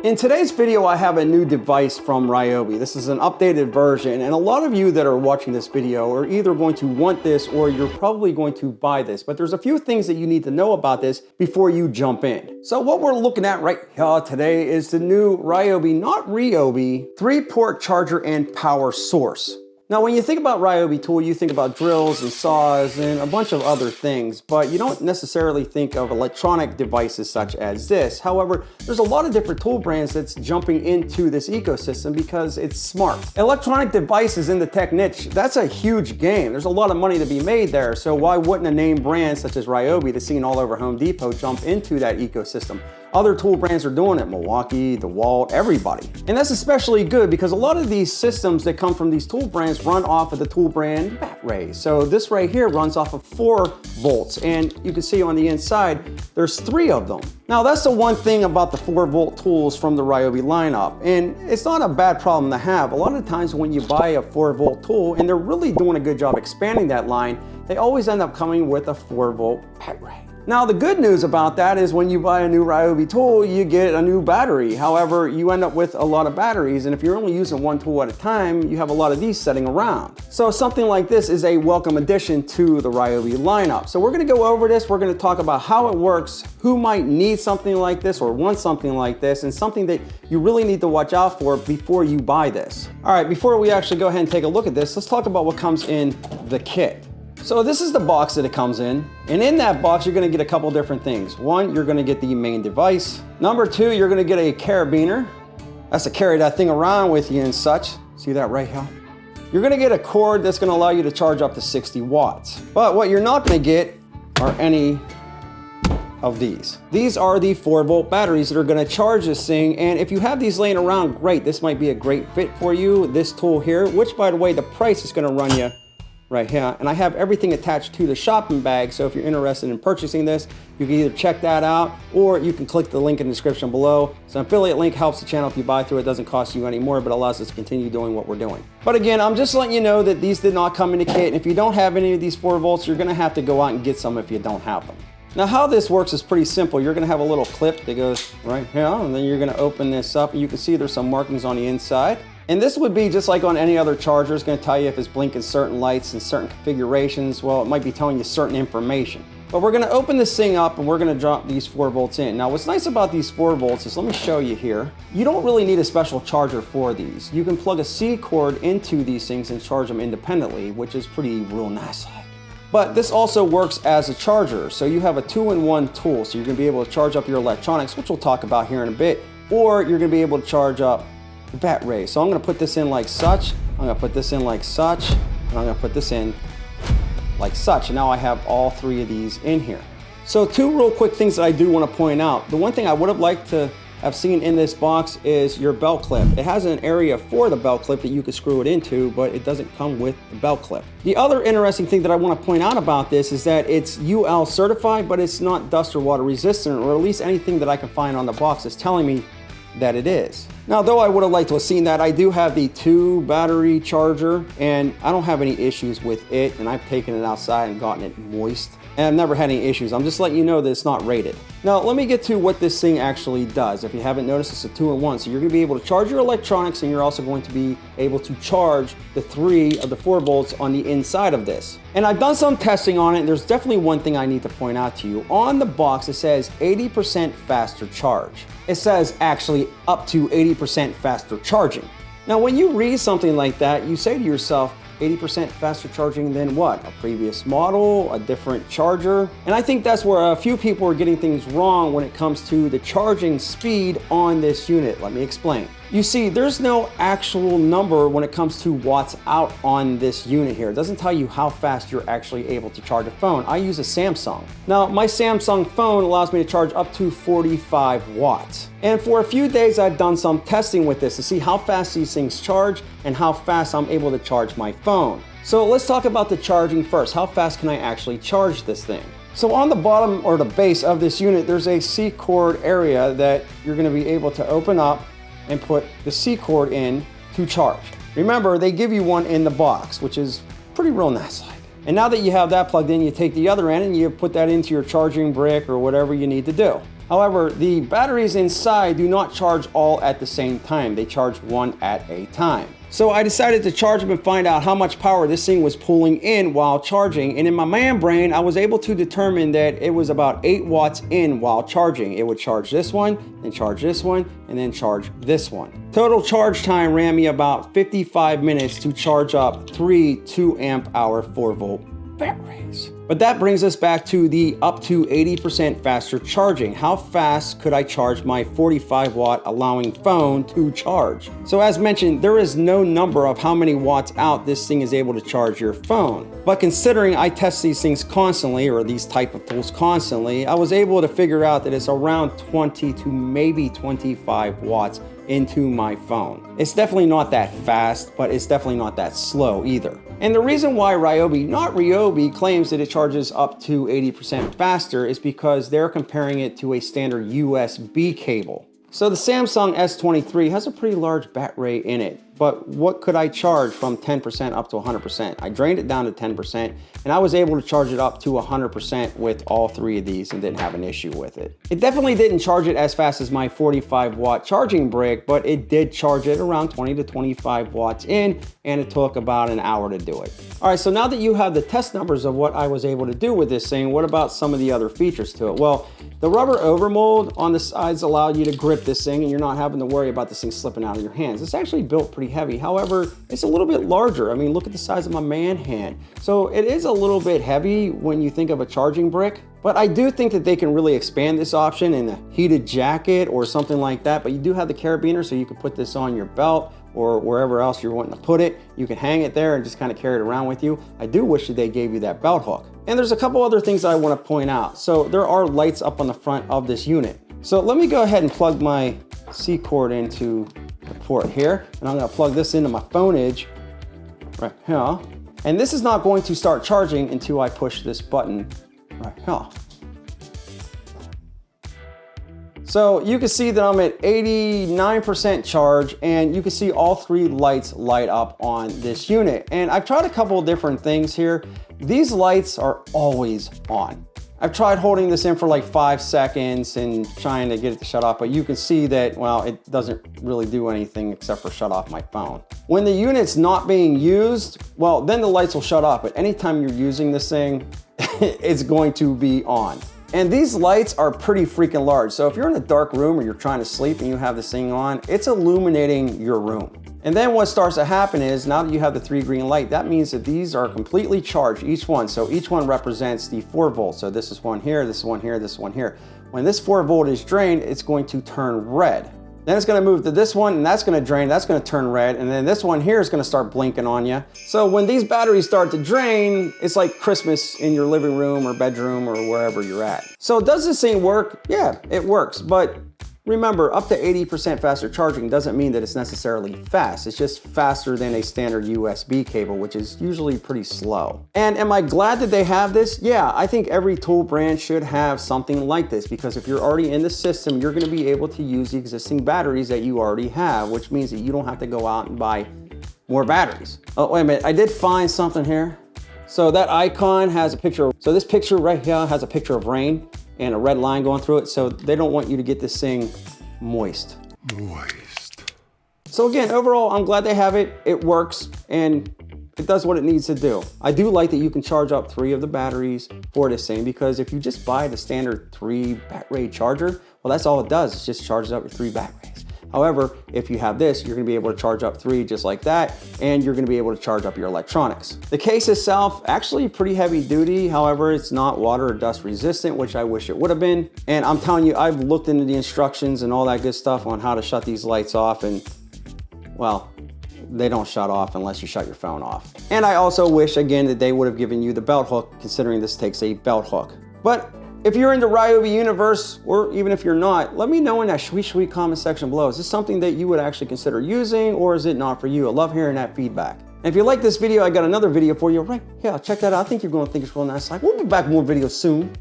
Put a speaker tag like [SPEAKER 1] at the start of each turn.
[SPEAKER 1] In today's video, I have a new device from Ryobi. This is an updated version, and a lot of you that are watching this video are either going to want this or you're probably going to buy this. But there's a few things that you need to know about this before you jump in. So what we're looking at right here today is the new Ryobi, not Ryobi, 3-port charger and power source. Now, when you think about Ryobi tool, you think about drills and saws and a bunch of other things, but you don't necessarily think of electronic devices such as this. However, there's a lot of different tool brands that's jumping into this ecosystem because it's smart. Electronic devices in the tech niche, that's a huge game. There's a lot of money to be made there, so why wouldn't a name brand such as Ryobi, that's seen all over Home Depot, jump into that ecosystem? Other tool brands are doing it, Milwaukee, DeWalt, everybody. And that's especially good because a lot of these systems that come from these tool brands run off of the tool brand battery. So this right here runs off of 4 volts, and you can see on the inside, there's 3 of them. Now that's the one thing about the 4-volt tools from the Ryobi lineup, and it's not a bad problem to have. A lot of times when you buy a 4-volt tool, and they're really doing a good job expanding that line, they always end up coming with a 4-volt battery. Now, the good news about that is when you buy a new Ryobi tool, you get a new battery. However, you end up with a lot of batteries, and if you're only using one tool at a time, you have a lot of these sitting around. So something like this is a welcome addition to the Ryobi lineup. So we're gonna go over this, we're gonna talk about how it works, who might need something like this or want something like this, and something that you really need to watch out for before you buy this. All right, before we actually go ahead and take a look at this, let's talk about what comes in the kit. So this is the box that it comes in, and in that box you're gonna get a couple different things. One, you're gonna get the main device. Number 2, you're gonna get a carabiner. That's to carry that thing around with you and such. See that right here? You're gonna get a cord that's gonna allow you to charge up to 60 watts. But what you're not gonna get are any of these. These are the 4-volt batteries that are gonna charge this thing, and if you have these laying around, great. This might be a great fit for you, this tool here, which by the way, the price is gonna run you right here, and I have everything attached to the shopping bag, so if you're interested in purchasing this, you can either check that out or you can click the link in the description below. So an affiliate link helps the channel if you buy through it. Doesn't cost you any more, but allows us to continue doing what we're doing. But again, I'm just letting you know that these did not come in the kit, and if you don't have any of these 4 volts, you're gonna have to go out and get some if you don't have them. Now how this works is pretty simple. You're gonna have a little clip that goes right here, and then you're gonna open this up, and you can see there's some markings on the inside. And this would be just like on any other charger. It's going to tell you if it's blinking certain lights and certain configurations. Well, it might be telling you certain information. But we're going to open this thing up and we're going to drop these 4 volts in. Now what's nice about these 4 volts is, let me show you here. You don't really need a special charger for these. You can plug a C cord into these things and charge them independently, which is pretty real nice. But this also works as a charger. So you have a 2-in-1 tool. So you're going to be able to charge up your electronics, which we'll talk about here in a bit, or you're going to be able to charge up the battery. So I'm going to put this in like such, I'm going to put this in like such, and I'm going to put this in like such, and now I have all 3 of these in here. So 2 real quick things that I do want to point out. The one thing I would have liked to have seen in this box is your belt clip. It has an area for the belt clip that you can screw it into, but it doesn't come with the belt clip. The other interesting thing that I want to point out about this is that it's UL certified, but it's not dust or water resistant, or at least anything that I can find on the box is telling me that it is. Now, though I would have liked to have seen that, I do have the 2 battery charger, and I don't have any issues with it, and I've taken it outside and gotten it moist, and I've never had any issues. I'm just letting you know that it's not rated. Now, let me get to what this thing actually does. If you haven't noticed, it's a 2-in-1, so you're gonna be able to charge your electronics, and you're also going to be able to charge the 3 of the 4 volts on the inside of this. And I've done some testing on it, and there's definitely one thing I need to point out to you. On the box, it says 80% faster charge. It says actually up to 80% faster charging. Now, when you read something like that, you say to yourself, 80% faster charging than what? A previous model, a different charger? And I think that's where a few people are getting things wrong when it comes to the charging speed on this unit. Let me explain. You see, there's no actual number when it comes to watts out on this unit here. It doesn't tell you how fast you're actually able to charge a phone. I use a Samsung. Now, my Samsung phone allows me to charge up to 45 watts. And for a few days, I've done some testing with this to see how fast these things charge and how fast I'm able to charge my phone. So let's talk about the charging first. How fast can I actually charge this thing? So on the bottom or the base of this unit, there's a C cord area that you're going to be able to open up and put the C cord in to charge. Remember, they give you one in the box, which is pretty real nice. And now that you have that plugged in, you take the other end and you put that into your charging brick or whatever you need to do. However, the batteries inside do not charge all at the same time. They charge one at a time. So I decided to charge them and find out how much power this thing was pulling in while charging. And in my man brain, I was able to determine that it was about 8 watts in while charging. It would charge this one, then charge this one, and then charge this one. Total charge time ran me about 55 minutes to charge up 3 2 amp hour 4-volt batteries. But that brings us back to the up to 80% faster charging. How fast could I charge my 45 watt allowing phone to charge? So as mentioned, there is no number of how many watts out this thing is able to charge your phone. But considering I test these things constantly, or these type of tools constantly, I was able to figure out that it's around 20 to maybe 25 watts into my phone. It's definitely not that fast, but it's definitely not that slow either. And the reason why Ryobi, not Ryobi, claims that it charges up to 80% faster is because they're comparing it to a standard USB cable. So the Samsung S23 has a pretty large bat rate in it, but what could I charge from 10% up to 100%? I drained it down to 10%, and I was able to charge it up to 100% with all 3 of these and didn't have an issue with it. It definitely didn't charge it as fast as my 45 watt charging brick, but it did charge it around 20 to 25 watts in, and it took about an hour to do it. All right, so now that you have the test numbers of what I was able to do with this thing, what about some of the other features to it? Well, the rubber overmold on the sides allowed you to grip this thing and you're not having to worry about this thing slipping out of your hands. It's actually built pretty heavy. However, it's a little bit larger. I mean, look at the size of my man hand. So it is a little bit heavy when you think of a charging brick, but I do think that they can really expand this option in a heated jacket or something like that. But you do have the carabiner, so you can put this on your belt or wherever else you're wanting to put it. You can hang it there and just kind of carry it around with you. I do wish that they gave you that belt hook. And there's a couple other things that I want to point out. So there are lights up on the front of this unit. So let me go ahead and plug my C cord into the port here. And I'm going to plug this into my phoneage right here. And this is not going to start charging until I push this button right here. So you can see that I'm at 89% charge, and you can see all 3 lights light up on this unit. And I've tried a couple of different things here. These lights are always on. I've tried holding this in for like 5 seconds and trying to get it to shut off, but you can see that, well, it doesn't really do anything except for shut off my phone. When the unit's not being used, well, then the lights will shut off, but anytime you're using this thing, it's going to be on. And these lights are pretty freaking large. So if you're in a dark room or you're trying to sleep and you have this thing on, it's illuminating your room. And then what starts to happen is, now that you have the 3 green light, that means that these are completely charged, each one. So each one represents the 4 volts. So this is one here, this is one here, this is one here. When this 4 volt is drained, it's going to turn red. Then it's going to move to this one, and that's going to drain, that's going to turn red, and then this one here is going to start blinking on you. So when these batteries start to drain, it's like Christmas in your living room or bedroom or wherever you're at. So does this thing work? Yeah, it works, but remember, up to 80% faster charging doesn't mean that it's necessarily fast. It's just faster than a standard USB cable, which is usually pretty slow. And am I glad that they have this? Yeah, I think every tool brand should have something like this, because if you're already in the system, you're gonna be able to use the existing batteries that you already have, which means that you don't have to go out and buy more batteries. Oh, wait a minute, I did find something here. So that icon has a picture. So this picture right here has a picture of rain and a red line going through it, so they don't want you to get this thing moist. So again, overall, I'm glad they have it. It works, and it does what it needs to do. I do like that you can charge up 3 of the batteries for this thing, because if you just buy the standard 3 bat rate charger, well, that's all it does. It just charges up your 3 batteries. However, if you have this, you're gonna be able to charge up 3 just like that, and you're gonna be able to charge up your electronics. The case itself, actually pretty heavy duty. However, it's not water or dust resistant, which I wish it would have been. And I'm telling you, I've looked into the instructions and all that good stuff on how to shut these lights off, and well, they don't shut off unless you shut your phone off. And I also wish, again, that they would have given you the belt hook, considering this takes a belt hook. But if you're in the Ryobi universe, or even if you're not, let me know in that sweet comment section below. Is this something that you would actually consider using, or is it not for you? I love hearing that feedback. And if you like this video, I got another video for you right here. Check that out. I think you're going to think it's real nice. Like, we'll be back with more videos soon.